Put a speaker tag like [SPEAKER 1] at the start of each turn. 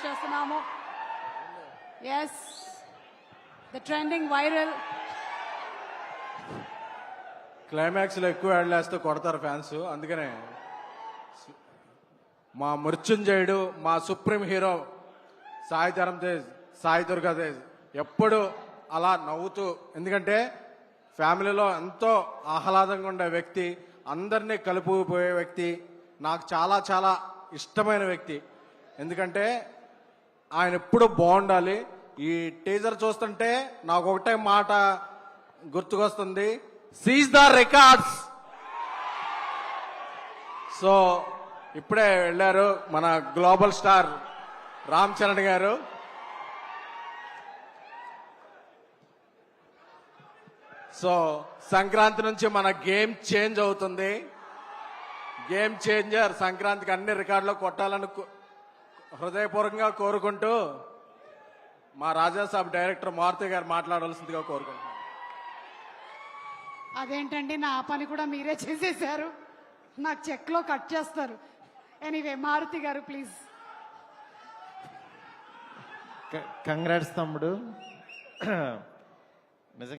[SPEAKER 1] చేస్తున్నాము. Yes, the trending viral.
[SPEAKER 2] Climax లో ఎక్కువ యాడ్లేస్తే కొడతారు ఫ్యాన్స్. అందుకనే మా మృత్యుంజయుడు, మా సుప్రీం హీరో సాయి ధరమ్ తేజ్, సాయి దుర్గా తేజ్ ఎప్పుడు అలా నవ్వుతూ, ఎందుకంటే ఫ్యామిలీలో ఎంతో ఆహ్లాదంగా ఉండే వ్యక్తి, అందరినీ కలుపుకుపోయే వ్యక్తి, నాకు చాలా చాలా ఇష్టమైన వ్యక్తి. ఎందుకంటే ఆయన ఎప్పుడు బాగుండాలి. ఈ టీజర్ చూస్తుంటే నాకు ఒకటే మాట గుర్తుకొస్తుంది, సీజ్ ద రికార్డ్స్. సో ఇప్పుడే వెళ్ళారు మన గ్లోబల్ స్టార్ రామ్ చరణ్ గారు. సో సంక్రాంతి నుంచి మన గేమ్ చేంజ్ అవుతుంది. గేమ్ చేంజర్ సంక్రాంతికి అన్ని రికార్డులు కొట్టాలని హృదయపూర్వకంగా కోరుకుంటూ మా రాజాసాబ్ డైరెక్టర్ మారుతి గారు మాట్లాడాల్సిందిగా కోరుకుంటున్నాను.
[SPEAKER 1] అదేంటండి, నా పని కూడా మీరే చేసేశారు. నాకు చెక్ లో కట్ చేస్తారు. ఎనీవే, మారుతి గారు ప్లీజ్.
[SPEAKER 3] కంగ్రాట్స్ తమ్ముడు.